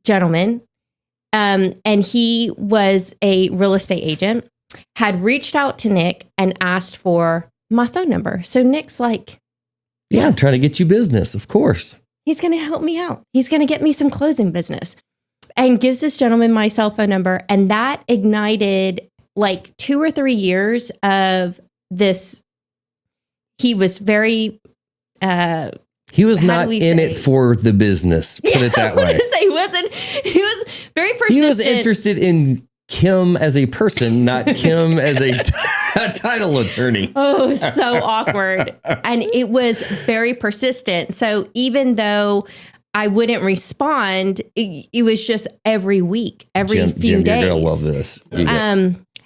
gentleman, and he was a real estate agent, had reached out to Nick and asked for my phone number. So Nick's like, yeah, I'm trying to get you business, of course. He's going to help me out. He's going to get me some closing business, and gives this gentleman my cell phone number. And that ignited like 2 or 3 years of this. He was very, he was not in it for the business. Put it that way. He was very persistent. He was interested in Kim as a person, not Kim as a title attorney. Oh, so awkward. And it was very persistent. So even though I wouldn't respond, it was just every week, every few days. You're gonna love this.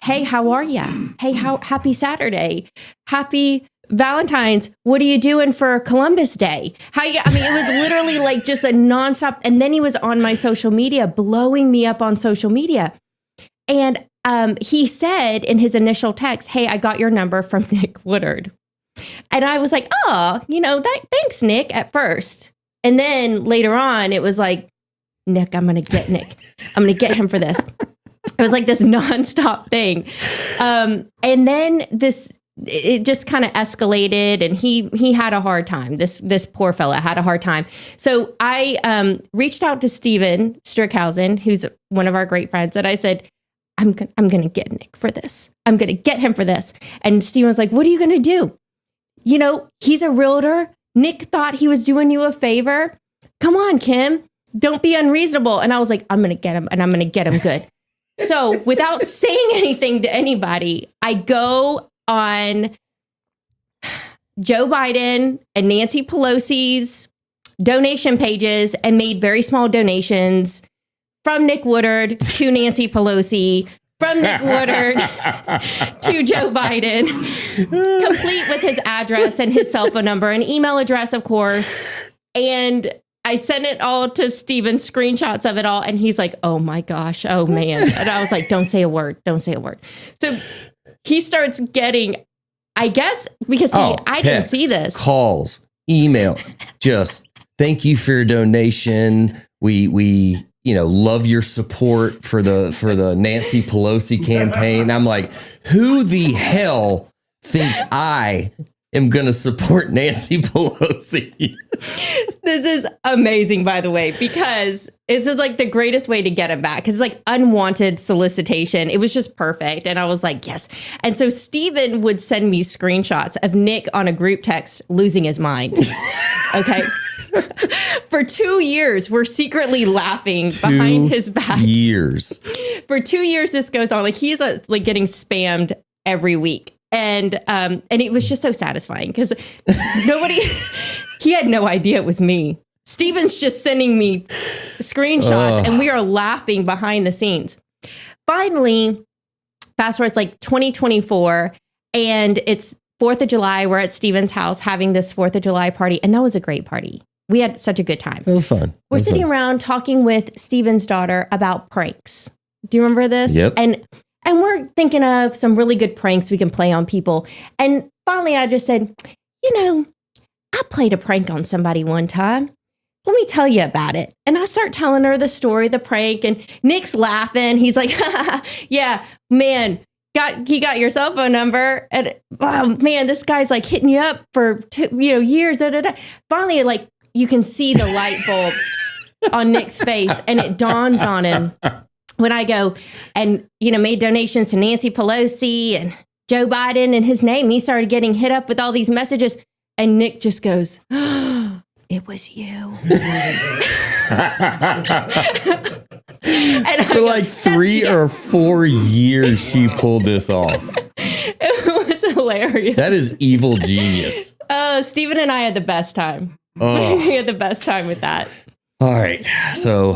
Hey, how are you? Hey, happy Saturday. Happy Valentine's. What are you doing for Columbus Day? It was literally like just a nonstop. And then he was on my social media, blowing me up on social media. And he said in his initial text, hey, I got your number from Nick Woodard. And I was like, oh, thanks, Nick, at first. And then later on, it was like, Nick. I'm going to get him for this. It was like this nonstop thing. And then it just kind of escalated, and he had a hard time. This poor fella had a hard time. So I reached out to Steven Strickhausen, who's one of our great friends, and I said, I'm going to get Nick for this. I'm going to get him for this. And Steven was like, what are you going to do? He's a realtor. Nick thought he was doing you a favor. Come on, Kim. Don't be unreasonable. And I was like, I'm going to get him, and I'm going to get him good. So without saying anything to anybody, I go on Joe Biden and Nancy Pelosi's donation pages and made very small donations from Nick Woodard to Nancy Pelosi, from Nick Woodard to Joe Biden, complete with his address and his cell phone number and email address, of course. And I sent it all to Steven, screenshots of it all. And he's like, oh my gosh, oh man. And I was like, don't say a word. Don't say a word. So he starts getting, I guess, because I didn't see this. Calls, email, just thank you for your donation. We love your support for the Nancy Pelosi campaign. I'm like, who the hell thinks I am going to support Nancy Pelosi? This is amazing, by the way, because it's just like the greatest way to get him back. Because it's like unwanted solicitation. It was just perfect. And I was like, yes. And so Steven would send me screenshots of Nick on a group text losing his mind. Okay. For 2 years, we're secretly laughing behind his back. For 2 years, this goes on. Like he's like getting spammed every week. And it was just so satisfying because he had no idea it was me. Steven's just sending me screenshots and we are laughing behind the scenes. Finally, fast forward, it's like 2024 and it's 4th of July. We're at Steven's house having this 4th of July party. And that was a great party. We had such a good time. It was fun. We're sitting around talking with Steven's daughter about pranks. Do you remember this? Yep. And we're thinking of some really good pranks we can play on people. And finally, I just said, I played a prank on somebody one time. Let me tell you about it. And I start telling her the story, the prank, and Nick's laughing. He's like, yeah, man, he got your cell phone number. And oh, man, this guy's like hitting you up for years. Da, da, da. Finally, like you can see the light bulb on Nick's face and it dawns on him. When I go and, made donations to Nancy Pelosi and Joe Biden in his name, he started getting hit up with all these messages. And Nick just goes, oh, it was you. And for like 3 or 4 years, she pulled this off. It was hilarious. That is evil genius. Steven and I had the best time. We had the best time with that. All right. So